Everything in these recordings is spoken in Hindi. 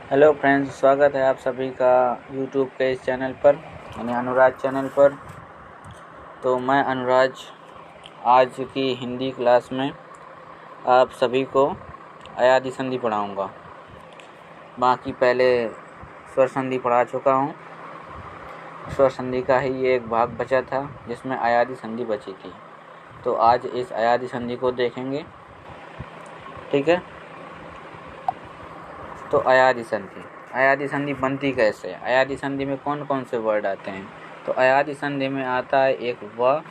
हेलो फ्रेंड्स, स्वागत है आप सभी का यूट्यूब के इस चैनल पर यानी अनुराज चैनल पर। तो मैं अनुराज आज की हिंदी क्लास में आप सभी को अयादी संधि पढ़ाऊँगा। बाकी पहले स्वर संधि पढ़ा चुका हूँ। स्वर संधि का ही ये एक भाग बचा था जिसमें अयादी संधि बची थी। तो आज इस अयादी संधि को देखेंगे, ठीक है। तो अयादी संधि बनती कैसे है? अयादी संधि में कौन कौन से वर्ड आते हैं? तो अयादी संधि में आता है एक व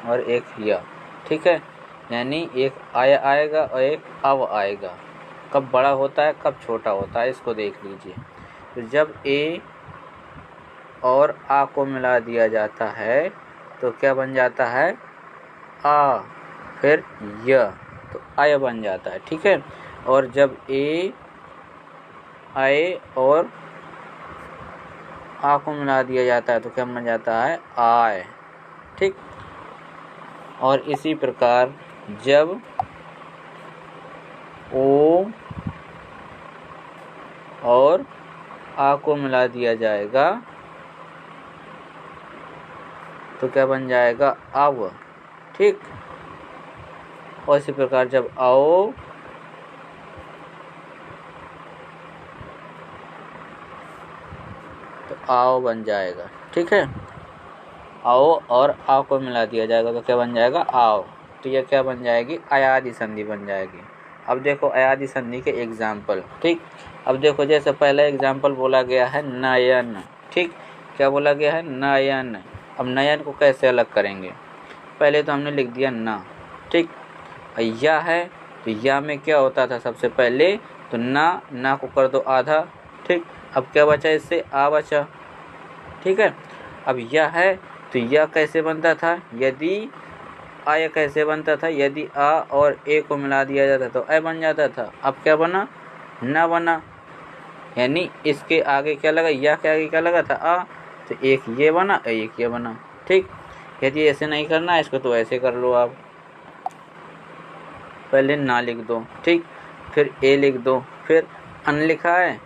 और एक य, ठीक है। यानी एक आय आएगा और एक अव आएगा। कब बड़ा होता है, कब छोटा होता है, इसको देख लीजिए। तो जब ए और आ को मिला दिया जाता है तो क्या बन जाता है? आ, फिर य, तो आय बन जाता है, ठीक है। और जब ए आए और आ को मिला दिया जाता है तो क्या बन जाता है? आय, ठीक। और इसी प्रकार जब ओ और आ को मिला दिया जाएगा तो क्या बन जाएगा? अव, ठीक। और इसी प्रकार जब आओ तो आओ बन जाएगा, ठीक है। आओ और आ को मिला दिया जाएगा तो क्या बन जाएगा? आओ। तो यह क्या बन जाएगी? अयादी संधि बन जाएगी। अब देखो अयादी संधि के एग्जाम्पल, ठीक। अब देखो जैसे पहला एग्जाम्पल बोला गया है नयन, ठीक। क्या बोला गया है? नयन। अब नयन को कैसे अलग करेंगे? पहले तो हमने लिख दिया ना, ठीक। या है तो या में क्या होता था सबसे पहले? तो ना को कर दो आधा, ठीक। अब क्या बचा? इससे आ बचा, ठीक है। अब यह है तो यह कैसे बनता था? यदि आय कैसे बनता था? यदि आ और ए को मिला दिया जाता तो ए बन जाता था। अब क्या बना? ना बना। यानी इसके आगे क्या लगा? या के आगे क्या लगा था? आ, तो एक ये बना, एक ये बना, ठीक। यदि ऐसे नहीं करना है इसको तो ऐसे कर लो आप। पहले ना लिख दो, ठीक, फिर ए लिख दो, फिर अन लिखा है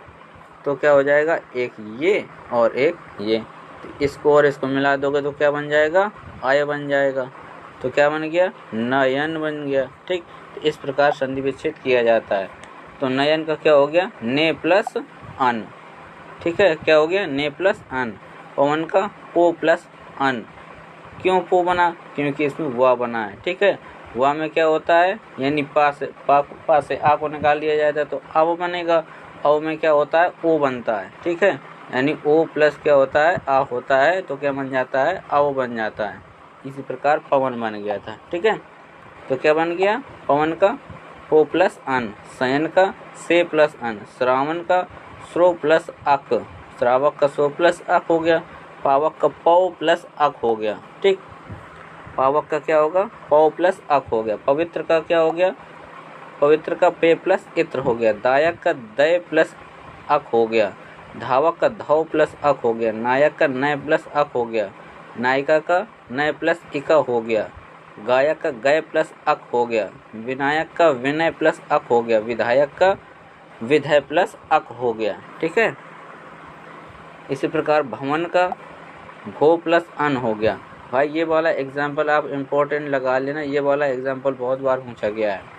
तो क्या हो जाएगा? एक ये और एक ये, तो इसको और इसको मिला दोगे तो क्या बन जाएगा? आय बन जाएगा। तो क्या बन गया? नयन बन गया, ठीक। तो इस प्रकार संधि विच्छेद किया जाता है। तो नयन का क्या हो गया? ने प्लस अन, ठीक है। क्या हो गया? ने प्लस अन। पवन का पो प्लस अन। क्यों पो बना? क्योंकि इसमें वा बना है, ठीक है। वा में क्या होता है? यानी पा से आ को निकाल दिया जाता है तो अब बनेगा। औ में क्या होता है? ओ बनता है, ठीक है। यानी ओ प्लस क्या होता है? आ होता है तो क्या बन जाता है? आओ बन जाता है। इसी प्रकार पवन बन गया था, ठीक है। तो क्या बन गया? पवन का पो प्लस अन, शयन का से प्लस अन, श्रावण का श्रो प्लस अक, श्रावक का सो प्लस अक हो गया, पावक का पौ प्लस अक हो गया, ठीक। पावक का क्या होगा? पौ प्लस अक हो गया। पवित्र का क्या हो गया? पवित्र का पे प्लस इत्र हो गया। दायक का दय प्लस अक हो गया। धावक का धौ प्लस अक हो गया। नायक का नय प्लस अक हो गया। नायिका का नय प्लस इका हो गया। गायक का गय प्लस अक हो गया। विनायक का विनय प्लस अक हो गया। विधायक का विधय प्लस अक हो गया, ठीक है। इसी प्रकार भवन का भो प्लस अन हो गया। भाई ये वाला एग्जाम्पल आप इम्पोर्टेंट लगा लेना, ये वाला एग्जाम्पल बहुत बार पूछा गया है।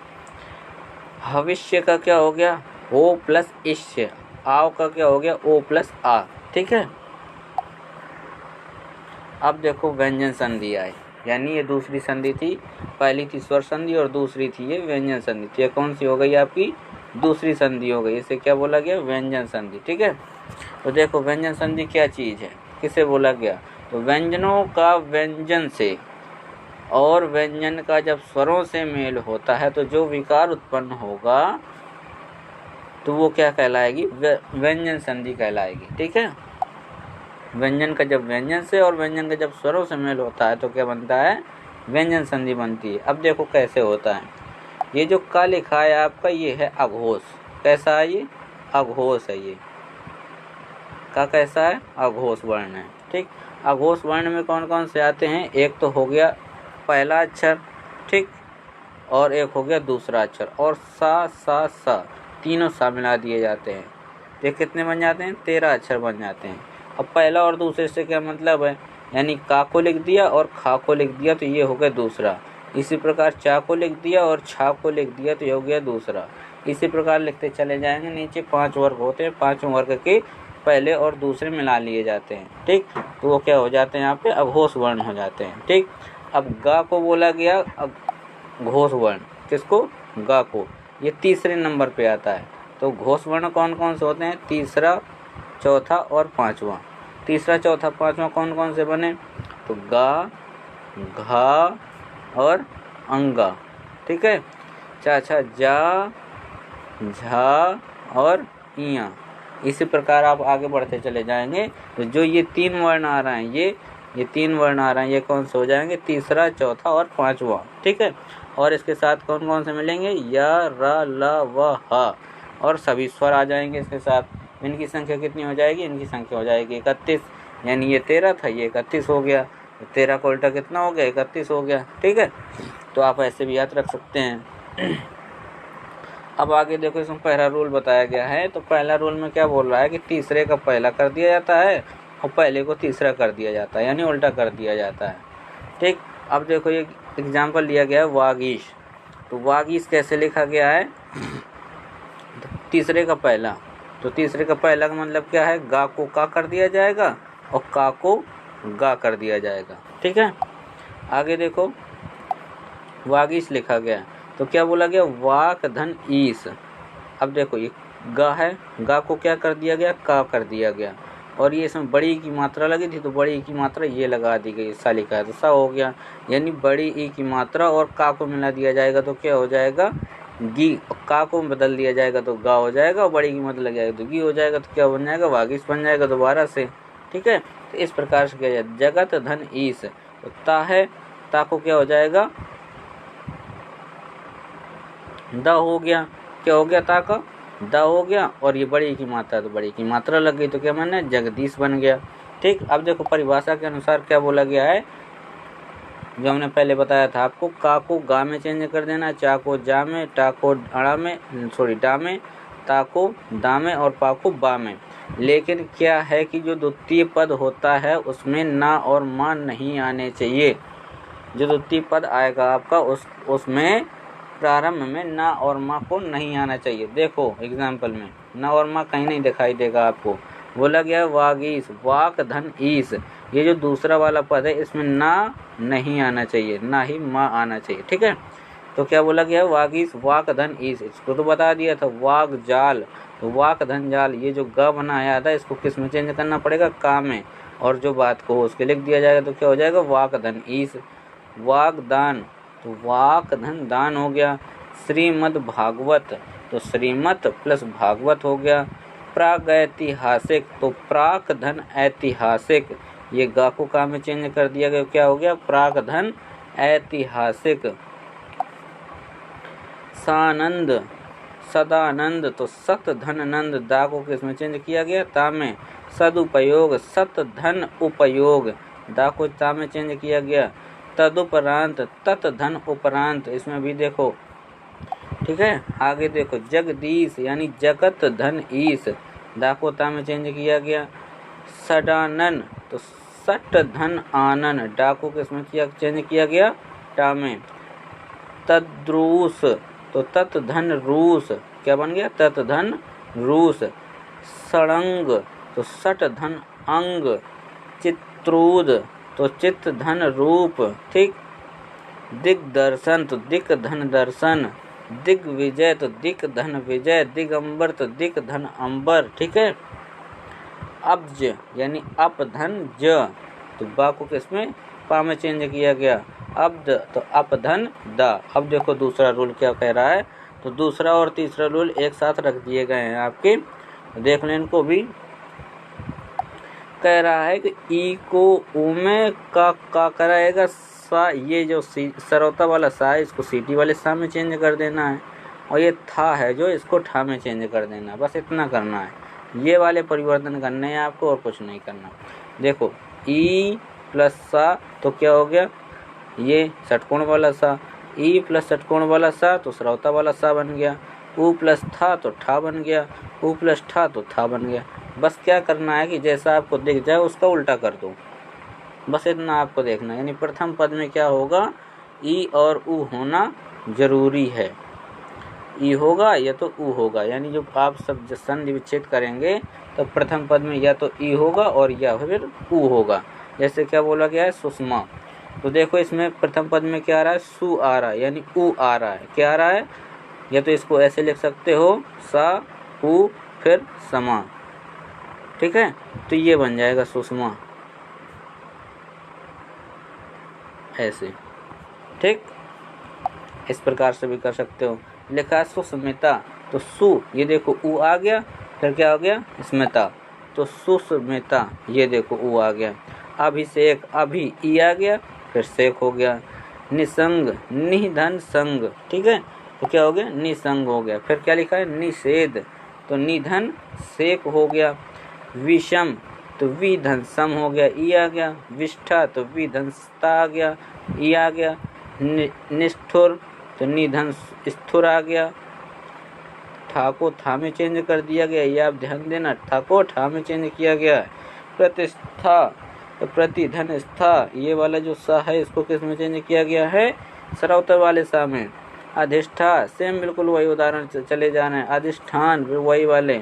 भविष्य का क्या हो गया? हो प्लस इश्य। आव का क्या हो गया? ओ प्लस आ, ठीक है। अब देखो व्यंजन संधि आई, यानी ये दूसरी संधि थी। पहली थी स्वर संधि और दूसरी थी ये व्यंजन संधि। तो ये कौन सी हो गई? आपकी दूसरी संधि हो गई। इसे क्या बोला गया? व्यंजन संधि, ठीक है। तो देखो व्यंजन संधि क्या चीज़ है, किसे बोला गया? तो व्यंजनों का व्यंजन से और व्यंजन का जब स्वरों से मेल होता है तो जो विकार उत्पन्न होगा तो वो क्या कहलाएगी? व्यंजन संधि कहलाएगी, ठीक है। व्यंजन का जब व्यंजन से और व्यंजन का जब स्वरों से मेल होता है तो क्या बनता है? व्यंजन संधि बनती है। अब देखो कैसे होता है। ये जो का लिखा है आपका, ये है अघोष। कैसा है ये? अघोष है ये। का कैसा है? अघोष वर्ण है, ठीक। अघोष वर्ण में कौन कौन से आते हैं? एक तो हो गया पहला अक्षर, ठीक, और एक हो गया दूसरा अक्षर, और सा सा सा, तीनों सा मिला दिए जाते हैं। तो ये कितने बन जाते हैं, 13 अक्षर बन जाते हैं। अब पहला और दूसरे से क्या मतलब है, यानी का को लिख दिया और खा को लिख दिया तो ये हो गया दूसरा। इसी प्रकार चा को लिख दिया और छा को लिख दिया तो ये हो गया दूसरा। इसी प्रकार लिखते चले जाएंगे। नीचे 5 वर्ग होते हैं, 5 वर्ग के पहले और दूसरे मिला लिए जाते हैं। ठीक, तो वो क्या हो जाते हैं, यहाँ पे अघोष वर्ण हो जाते हैं। ठीक, अब गा को बोला गया घोष वर्ण, किसको, गा को, ये तीसरे नंबर पे आता है। तो घोष वर्ण कौन कौन से होते हैं, तीसरा, चौथा और पांचवा। तीसरा, चौथा, पांचवा कौन कौन से बने, तो गा, घा और अंगा। ठीक है, चाचा, जा, झा और इया। इसी प्रकार आप आगे बढ़ते चले जाएंगे। तो जो ये 3 वर्ण आ रहे हैं, ये 3 वर्ण आ रहे हैं, ये कौन से हो जाएंगे, तीसरा, चौथा और पांचवा। ठीक है, और इसके साथ कौन कौन से मिलेंगे, य, र, ल, व, ह और सभी स्वर आ जाएंगे इसके साथ। इनकी संख्या कितनी हो जाएगी, इनकी संख्या हो जाएगी 31। यानी ये 13 था, ये 31 हो गया। 13 का उल्टा कितना हो गया, 31 हो गया। ठीक है, तो आप ऐसे भी याद रख सकते हैं। अब आगे देखो, इसमें पहला रूल बताया गया है। तो पहला रूल में क्या बोल रहा है कि तीसरे का पहला कर दिया जाता है और पहले को तीसरा कर दिया जाता है, यानी उल्टा कर दिया जाता है। ठीक, अब देखो ये एग्जाम्पल लिया गया है वागीश। तो वागीश कैसे लिखा गया है, तो तीसरे का पहला, तो तीसरे का पहला का मतलब क्या है, गा को का कर दिया जाएगा और का को गा कर दिया जाएगा। ठीक है, आगे देखो वागीश लिखा गया है। तो क्या बोला गया, वाक धन ईस। अब देखो ये गा है, गा को क्या कर दिया गया, का कर दिया गया। और ये इसमें बड़ी की मात्रा लगी थी तो बड़ी की मात्रा ये लगा दी गई, सा लिखा है तो सा हो गया। यानी बड़ी ई की मात्रा और का को मिला दिया जाएगा तो क्या हो जाएगा, गी। का को बदल दिया जाएगा तो गा हो जाएगा और बड़ी की मात्रा लग जाएगा तो गी हो जाएगा। तो क्या बन जाएगा, वागीश बन जाएगा दोबारा से। ठीक है, तो इस प्रकार से किया जाए। जगत धन ईस, तो ता है, ता को क्या हो जाएगा, द हो गया। क्या हो गया, ता का द हो गया और ये बड़ी की मात्रा, तो बड़ी की मात्रा लग गई तो क्या बना, जगदीश बन गया। ठीक, अब देखो परिभाषा के अनुसार क्या बोला गया है, जो हमने पहले बताया था आपको, का को गा में चेंज कर देना, चा को जा में, टा को अड़ा में, डा में, ता को दा में और पा को बा में। लेकिन क्या है कि जो द्वितीय पद होता है उसमें ना और मा नहीं आने चाहिए। जो द्वितीय पद आएगा आपका उसमें प्रारंभ में ना और माँ को नहीं आना चाहिए। देखो एग्जाम्पल में ना और माँ कहीं नहीं दिखाई देगा आपको। बोला गया वागीश, वाक धन ईस, ये जो दूसरा वाला पद है इसमें ना नहीं आना चाहिए, ना ही माँ आना चाहिए। ठीक है, तो क्या बोला गया, वागीश वाक धन ईस, इसको तो बता दिया था। वाक जाल, तो वाक धन जाल, ये जो ग बनाया था इसको किस में चेंज करना पड़ेगा, का में, और जो बात को उसके लिख दिया जाएगा तो क्या हो जाएगा, वाक धन ईस। वाक दान, तो वाक धन दान हो गया। श्रीमद् भागवत, तो श्रीमत प्लस भागवत हो गया। प्रागैतिहासिक, तो प्राक धन ऐतिहासिक, ये गा को का में चेंज कर दिया गया, क्या हो गया, प्राक धन ऐतिहासिक। सानंद, सदानंद, तो सत धन नंद, दा को किस में चेंज किया गया, ता में। सदुपयोग, सत धन उपयोग, दा को ता में चेंज किया गया। तदुपरांत, तत धन उपरांत, इसमें भी देखो। ठीक है, आगे देखो जगदीश यानी जगत धन ईस, दा को ता में चेंज किया गया। सडानन, तो सट धन आनन, डा को किसमें किया चेंज किया गया, टा में। तद्रूस, तो तत धन रूस, क्या बन गया, तत धन रूस। सड़ंग, तो सट धन अंग। चित्रूद, तो चित्त धन रूप। ठीक, दिग्दर्शन, तो दिक धन दर्शन। दिग्विजय, तो दिक धन विजय। दिगंबर, तो दिक धन अंबर। ठीक है, अब्ज यानी अप धन ज, तो बा को किसमें, पा में चेंज किया गया। अब्द, तो अप धन दा। अब देखो दूसरा रूल क्या कह रहा है, तो दूसरा और तीसरा रूल एक साथ रख दिए गए हैं आपके, देख लें इनको भी। कह रहा है कि ई को ऊ में का कराएगा सा, ये जो सरौता वाला सा है इसको सीटी वाले सा में चेंज कर देना है, और ये था है जो इसको ठा में चेंज कर देना है। बस इतना करना है, ये वाले परिवर्तन करने हैं आपको और कुछ नहीं करना। देखो ई प्लस सा, तो क्या हो गया, ये षटकोण वाला सा। ई प्लस षटकोण वाला सा, तो सरौता वाला सा बन गया। ऊ प्लस था तो ठा बन गया, ऊ प्लस ठा तो था बन गया। बस क्या करना है कि जैसा आपको दिख जाए उसका उल्टा कर दो, बस इतना आपको देखना है। यानी प्रथम पद में क्या होगा, ई और ऊ होना जरूरी है। ई होगा या तो ऊ होगा, यानी जो आप सब संधि विच्छेद करेंगे तो प्रथम पद में या तो ई होगा और या फिर ऊ होगा। जैसे क्या बोला गया है, सुषमा, तो देखो इसमें प्रथम पद में क्या आ रहा है, सु आ रहा है, यानी ऊ आ रहा है। क्या आ रहा है, या तो इसको ऐसे लिख सकते हो, सा ऊ फिर समा, ठीक है, तो ये बन जाएगा सुषमा, ऐसे, ठीक। इस प्रकार से भी कर सकते हो। लिखा है सुस्मिता, तो सु, ये देखो ऊ आ गया, फिर क्या हो गया, स्मिता, तो सुस्मिता, ये देखो ऊ आ गया। अभिषेक, अभी ई आ गया, फिर शेख हो गया। निसंग, निधन संग, ठीक है, तो क्या हो गया, निसंग हो गया। फिर क्या लिखा है, निषेध, तो निधन शेख हो गया। विषम, तो विधन सम हो गया, ई आ गया। विष्ठा, तो विधन स्था आ गया, ई आ गया। निष्ठुर, तो निधन स्थुर आ गया। ठा को था में चेंज कर दिया गया, ये आप ध्यान देना, ठा को ठा में चेंज किया गया है। प्रतिष्ठा, तो प्रतिधन स्था, ये वाला जो सा है इसको किस में चेंज किया गया है, सरौतर वाले सा में। अधिष्ठा, सेम बिल्कुल वही उदाहरण चले जा रहे हैं। अधिष्ठान, वही वाले।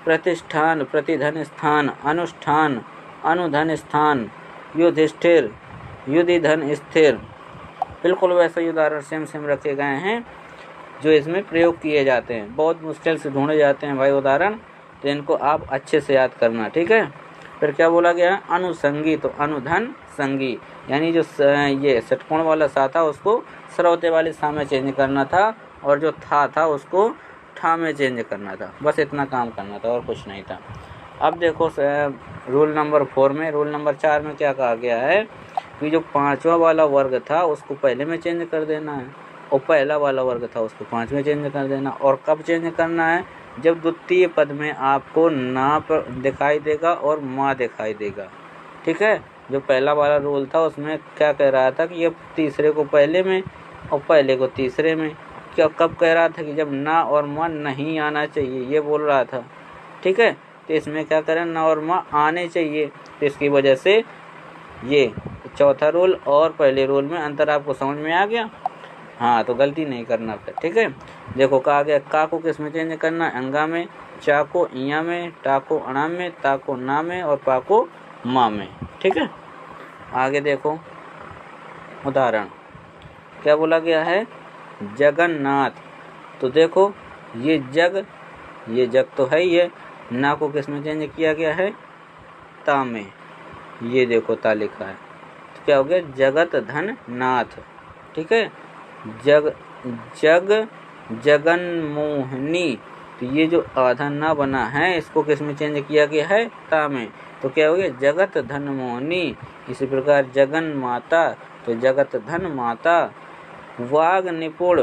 प्रतिष्ठान, प्रतिधन स्थान। अनुष्ठान, अनुधन स्थान। युधिष्ठिर, युधिधन स्थिर, बिल्कुल वैसे उदाहरण सेम रखे गए हैं जो इसमें प्रयोग किए जाते हैं। बहुत मुश्किल से ढूंढे जाते हैं भाई उदाहरण, तो इनको आप अच्छे से याद करना, ठीक है। फिर क्या बोला गया, अनुसंगी, तो अनुधन संगी, यानी जो ये षटकोण वाला सा था उसको सरौते वाले सा में चेंज करना था, और जो था उसको ठा में चेंज करना था। बस इतना काम करना था और कुछ नहीं था। अब देखो रूल नंबर 4 में, रूल नंबर 4 में क्या कहा गया है कि जो पांचवा वाला वर्ग था उसको पहले में चेंज कर देना है, और पहला वाला वर्ग था उसको 5 में चेंज कर देना। और कब चेंज करना है, जब द्वितीय पद में आपको ना दिखाई देगा और माँ दिखाई देगा, ठीक है। जो पहला वाला रूल था उसमें क्या कह रहा था कि ये तीसरे को पहले में और पहले को तीसरे में। क्या कब कह रहा था कि जब ना और माँ नहीं आना चाहिए, ये बोल रहा था, ठीक है। तो इसमें क्या करें, ना और माँ आने चाहिए, तो इसकी वजह से ये चौथा रूल और पहले रूल में अंतर आपको समझ में आ गया। हाँ, तो गलती नहीं करना फिर, ठीक है। देखो कहा गया, का को किस में चेंज करना, अंगा में। चा को इया में। टा को अणा में। ता को ना में। और पा को माँ में, ठीक है। आगे देखो उदाहरण क्या बोला गया है, जगन्नाथ, तो देखो ये जग तो है ही है, ना को किस में चेंज किया गया है, ता में, ये देखो ता लिखा है, तो क्या हो गया, जगत धन नाथ, ठीक है। जगन मोहिनी, तो ये जो आधा ना बना है इसको किस में चेंज किया गया है, ता में, तो क्या हो गया, जगत धन मोहिनी। इसी प्रकार जगन माता, तो जगत धन माता। वाग निपुण,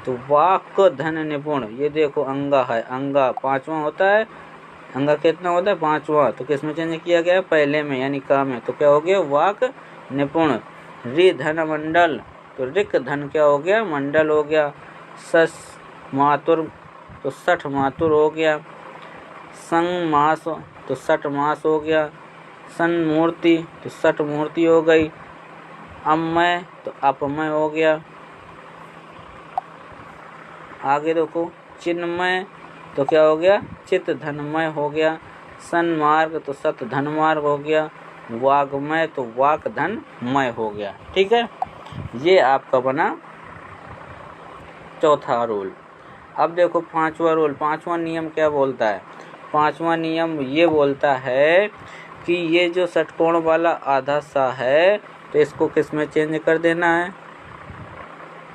तो वाक धन निपुण, ये देखो अंगा है, अंगा 5वां होता है, अंगा कितना होता है, 5वां, तो किस में चेंज किया गया, पहले में यानी का में, तो क्या हो गया, वाक निपुण। रि धन मंडल, तो ऋक धन क्या हो गया, मंडल हो गया। सस मातुर, तो 60 मातुर हो गया। संग मास, तो 60 मास हो गया। सन्मूर्ति, तो 60 मूर्ति हो गई। अमय, तो अपमय हो गया। आगे देखो चिन्मय, तो क्या हो गया, चित्त धनमय हो गया। सन्मार्ग, तो सत धनमार्ग हो गया। वाग्मय, तो वाक धनमय हो गया, ठीक है। ये आपका बना चौथा रूल। अब देखो 5वां रूल, 5वां नियम क्या बोलता है, 5वां नियम ये बोलता है कि ये जो षटकोण वाला आधा सा है तो इसको किस में चेंज कर देना है,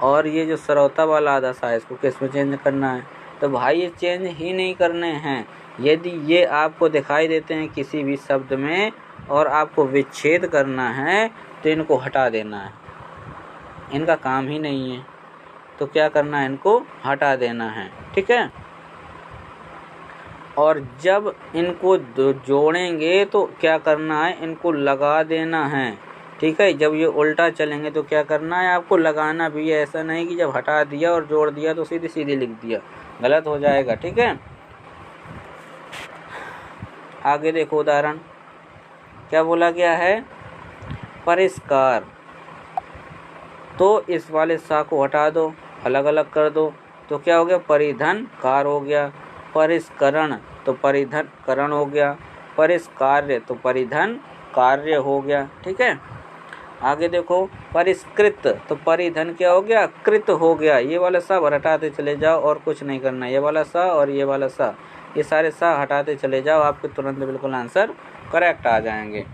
और ये जो सरौता वाला आधा सा है इसको किस में चेंज करना है। तो भाई ये चेंज ही नहीं करने हैं। यदि ये आपको दिखाई देते हैं किसी भी शब्द में और आपको विच्छेद करना है तो इनको हटा देना है, इनका काम ही नहीं है, तो क्या करना है, इनको हटा देना है, ठीक है। और जब इनको जोड़ेंगे तो क्या करना है, इनको लगा देना है, ठीक है। जब ये उल्टा चलेंगे तो क्या करना है आपको, लगाना भी है, ऐसा नहीं कि जब हटा दिया और जोड़ दिया तो सीधी सीधी लिख दिया, गलत हो जाएगा। ठीक है, आगे देखो उदाहरण क्या बोला गया है, परिष्कार। तो इस वाले सा को हटा दो, अलग अलग कर दो, तो क्या हो गया, परिधन कार हो गया। परिष्करण तो परिधन करण हो गया। परिष्कार्य तो परिधन कार्य हो गया। ठीक है, आगे देखो, परिष्कृत तो परिधन क्या हो गया, कृत हो गया। ये वाला सा हटाते चले जाओ और कुछ नहीं करना, ये वाला सा और ये वाला सा, ये सारे सा हटाते चले जाओ, आपके तुरंत बिल्कुल आंसर करेक्ट आ जाएंगे,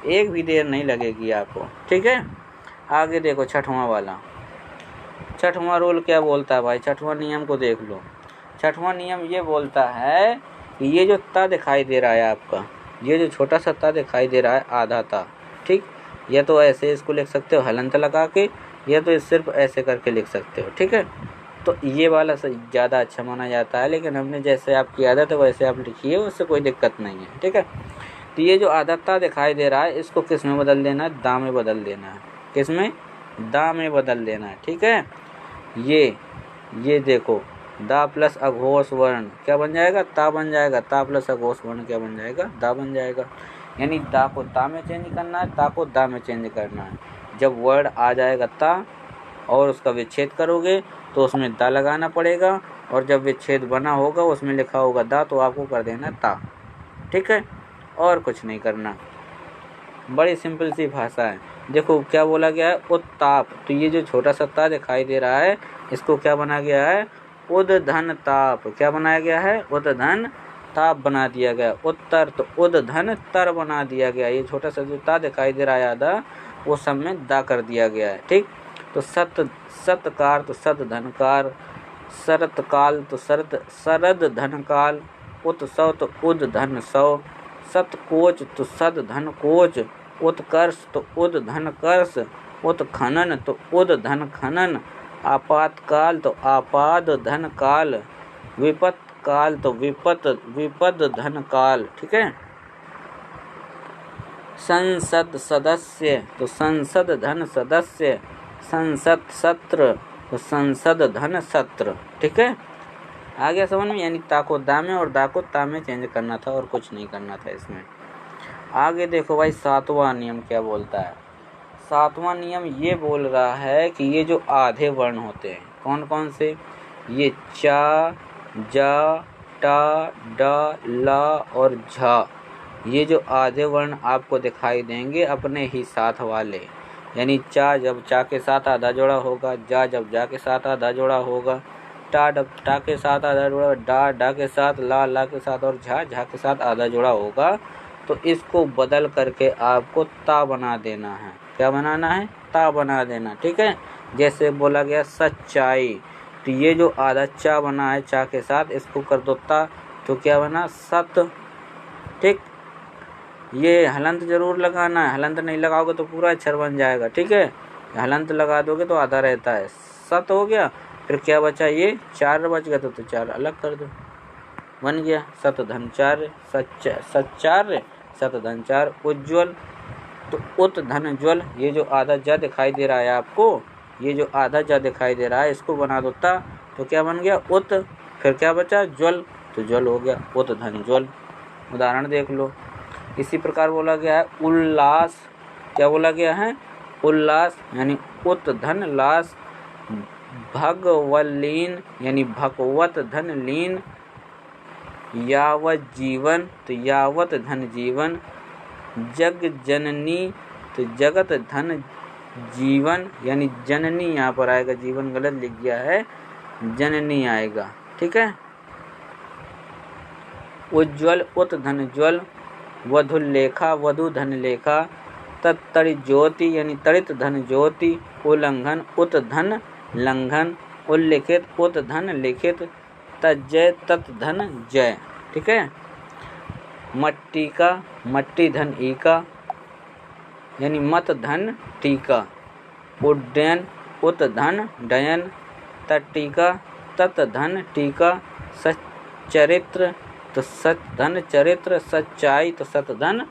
एक भी देर नहीं लगेगी आपको। ठीक है, आगे देखो छठवां वाला। छठवां रूल क्या बोलता है भाई, छठवां नियम को देख लो। छठवां नियम ये बोलता है कि ये जो ता दिखाई दे रहा है आपका, ये जो छोटा सा ता दिखाई दे रहा है, आधा ता, ठीक, या तो ऐसे इसको लिख सकते हो हलंत लगा के, या तो सिर्फ ऐसे करके लिख सकते हो। ठीक है, तो ये वाला ज़्यादा अच्छा माना जाता है, लेकिन हमने जैसे आपकी आदत है वैसे आप लिखिए, उससे कोई दिक्कत नहीं है। ठीक है, तो ये जो आदता दिखाई दे रहा है, इसको किस में बदल देना है, दा में बदल देना है। किस में, दा में बदल देना है। ठीक है, ये देखो, दा प्लस अघोष वर्ण क्या बन जाएगा, ता बन जाएगा। ता प्लस अघोष वर्ण क्या बन जाएगा, दा बन जाएगा। यानी दा को ता में चेंज करना है, ता को दा में चेंज करना है। जब वर्ड आ जाएगा ता और उसका विच्छेद करोगे तो उसमें दा लगाना पड़ेगा, और जब विच्छेद बना होगा उसमें लिखा होगा दा, तो आपको कर देना ता। ठीक है, और कुछ नहीं करना, बड़ी सिंपल सी भाषा है। देखो क्या बोला गया है, उत्ताप। तो ये जो छोटा सा ता दिखाई दे रहा है, इसको क्या बना गया है, उद्धन ताप। क्या बनाया गया है, उद्धन ताप बना दिया गया। उत्तर तो उद्धन तर बना दिया गया। ये छोटा सा जो ता दिखाई दे रहा है आधा, वो सब में दा कर दिया गया है। ठीक, तो सत्कार तो सत धनकार, शरतकाल तो शरद धनकाल, उत्सव तो उद धन सव, सतकोच तो सद धन कोच, उत्कर्ष तो उद धन कर्ष, उत्खनन तो उद धन खनन, आपातकाल तो आपाद धन काल, विपत काल तो विपद धन काल। ठीक है, संसद सदस्य तो संसद धन सदस्य, संसद सत्र तो संसद धन सत्र। ठीक है, आ गया समझ में, यानी ता को दा में और दा को ता में चेंज करना था, और कुछ नहीं करना था इसमें। आगे देखो भाई, सातवां नियम क्या बोलता है। सातवां नियम ये बोल रहा है कि ये जो आधे वर्ण होते हैं, कौन कौन से, ये चा, जा, टा, डा, ला और झा, ये जो आधे वर्ण आपको दिखाई देंगे अपने ही साथ वाले, यानी चा जब चा के साथ आधा जोड़ा होगा, जा जब जा के साथ आधा जोड़ा होगा, टा जब टा के साथ आधा जोड़ा, डा डा के साथ, ला के साथ, और झा झा के साथ आधा जोड़ा होगा, तो इसको बदल करके आपको ता बना देना है। क्या बनाना है, ता बना देना। ठीक है, जैसे बोला गया सच्चाई, तो ये जो आधा चा बना है चा के साथ, इसको कर दो ता, तो क्या बना, सत। ठीक, ये हलंत जरूर लगाना है, हलंत नहीं लगाओगे तो पूरा अक्षर बन जाएगा। ठीक है, हलंत लगा दोगे तो आधा रहता है, सत हो गया। फिर क्या बचा, ये चार बच गया, तो चार अलग कर दो, बन गया सत धन चार, सच्चार्य सत धन चार। उज्ज्वल तो उत धन ज्वल, ये जो आधा जा दिखाई दे रहा है आपको, ये जो आधा जा दिखाई दे रहा है, इसको बना दो ता, तो क्या बन गया, उत। फिर क्या बचा, ज्वल, तो ज्वल हो गया, उत धन ज्वल। उदाहरण देख लो। इसी प्रकार बोला गया है उल्लास। क्या बोला गया है, उल्लास, यानी उत धन लास, भगवलीन यानी भगवत धन लीन, यावत जीवन तो यावत धन जीवन, जग जननी तो जगत धन जीवन, यानी जननी यहाँ पर आएगा, जीवन गलत लिख गया है, जननी आएगा। ठीक है, उज्ज्वल उत धन ज्वल, वधुलेखा वधु धन लेखा, तत्तरि ज्योति यानी तड़ित धन ज्योति, उल्लंघन उत धन लंघन, उल्लिखित उत धन लिखित, तज्जय तत् धन जय। ठीक है, मट्टी का मट्टी धन ईका, यानी मत धन टीका, उड्डयन उत धन डयन, तट्टिका तत् धन टीका, सच्चरित्र तो सत धन चरित्र, सच्चाई तो सत धन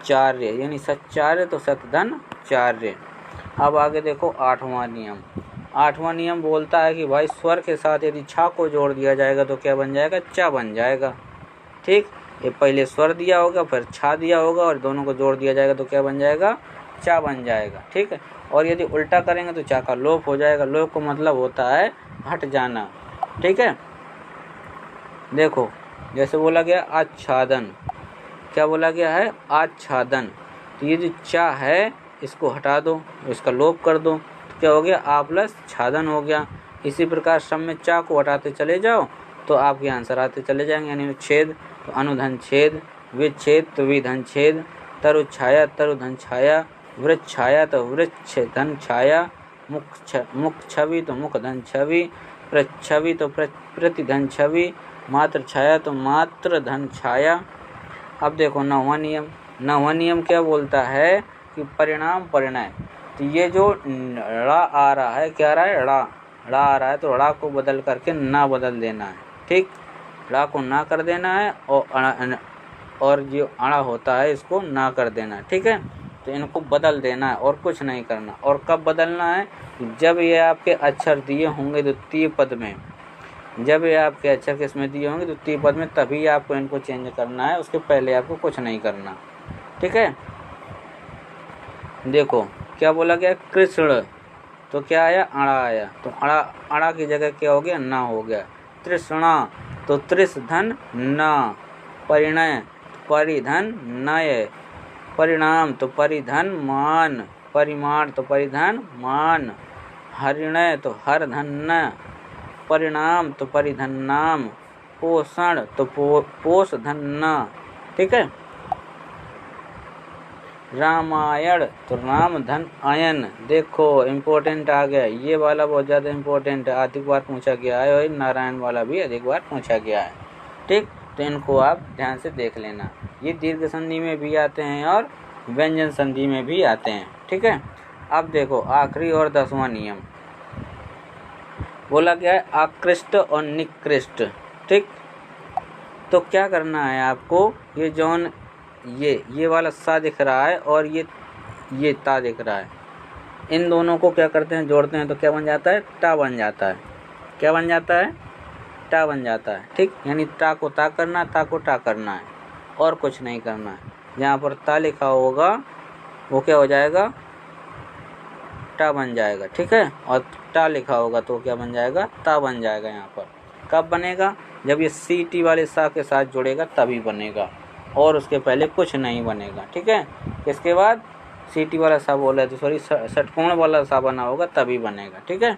चार्य, यानी सच्चार्य तो सत धन उच्चार्य। अब आगे देखो 8वां नियम। 8वां नियम बोलता है कि भाई स्वर के साथ यदि छा को जोड़ दिया जाएगा तो क्या बन जाएगा, चा बन जाएगा। ठीक, ये पहले स्वर दिया होगा फिर छा दिया होगा और दोनों को जोड़ दिया जाएगा तो क्या बन जाएगा, चा बन जाएगा। ठीक है, और यदि उल्टा करेंगे तो चा का लोप हो जाएगा। लोप का मतलब होता है हट जाना। ठीक है, देखो जैसे बोला गया आच्छादन, क्या बोला गया है, आच्छादन। तो ये जो चा है इसको हटा दो, इसका लोप कर दो, तो क्या हो गया, आ प्लस छादन हो गया। इसी प्रकार सम में चा को हटाते चले जाओ तो आपके आंसर आते चले जाएंगे। यानी छेद तो अनुधन छेद, विच्छेद तो विधन छेद, तरु छाया तरुधन छाया, वृक्ष छाया तो वृक्ष धन छाया, मुख छवि तो मुख धन छवि, प्रच्छवि तो प्रतिधन छवि, मात्र छाया तो मात्र धन छाया। अब देखो 9वां नियम। 9वां नियम क्या बोलता है कि परिणाम परिणय। तो ये जो ड़ा आ रहा है, क्या आ रहा है, ड़ा आ रहा है, तो ड़ा को बदल करके ना बदल देना है। ठीक, ड़ा को ना कर देना है और जो अड़ा होता है इसको ना कर देना है। ठीक है, तो इनको बदल देना है और कुछ नहीं करना। और कब बदलना है, जब ये आपके अक्षर दिए होंगे द्वितीय पद में, जब ये आपके अक्षर किसमें दिए होंगे द्वितीय पद में, तभी आपको इनको चेंज करना है, उसके पहले आपको कुछ नहीं करना। ठीक है, देखो क्या बोला गया, कृष्ण, तो क्या आया, अड़ा आया, तो अड़ा की जगह क्या हो गया, ना हो गया। तृष्णा तो त्रिस धन ना, परिणय परिधन नय, परिणाम तो परिधन मान, परिमाण तो परिधन मान, हरिणय तो हर धन न, परिणाम तो परिधन नाम, पोषण तो पोष धन न। ठीक है, रामायण तो राम धन आयन। देखो इम्पोर्टेंट आ गया, ये वाला बहुत ज़्यादा इम्पोर्टेंट है, अधिक बार पूछा गया है, और नारायण वाला भी अधिक बार पूछा गया है। ठीक, तो इनको आप ध्यान से देख लेना। ये दीर्घ संधि में भी आते हैं और व्यंजन संधि में भी आते हैं। ठीक है, अब देखो आखिरी और 10वां नियम बोला गया है आकृष्ट और निकृष्ट। ठीक, तो क्या करना है आपको, ये जौन ये वाला सा दिख रहा है और ये ता दिख रहा है, इन दोनों को क्या करते हैं, जोड़ते हैं तो क्या बन जाता है, टा बन जाता है। क्या बन जाता है, टा बन जाता है। ठीक, यानी टा को ता करना, ता को टा करना है और कुछ नहीं करना है। जहाँ पर ता लिखा होगा वो क्या हो जाएगा, टा बन जाएगा। ठीक है, और टा लिखा होगा तो क्या बन जाएगा, ता बन जाएगा। यहाँ पर कब बनेगा, जब ये सी टी वाले सा के साथ जुड़ेगा तभी बनेगा, और उसके पहले कुछ नहीं बनेगा। ठीक है, इसके बाद सी टी वाला सा बोला तो सॉरी षटकोण वाला सा बना होगा तभी बनेगा। ठीक है,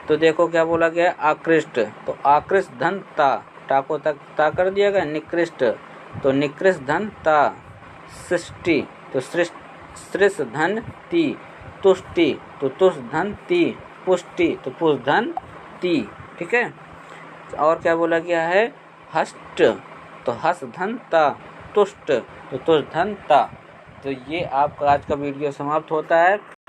तो देखो क्या बोला गया, आकृष्ट तो आकृष्ट धन ता, टा को तक ता कर दिया गया। निकृष्ट तो निकृष्ट धन ता, सृष्टि तो सृष धन ती, तुष्टि तो तुष धन ती, पुष्टि तो पुष धन ती। ठीक है, और क्या बोला गया है, हष्ट तो हस धन ता, तुष्ट तो तुष धन ता। तो ये आपका आज का वीडियो समाप्त होता है।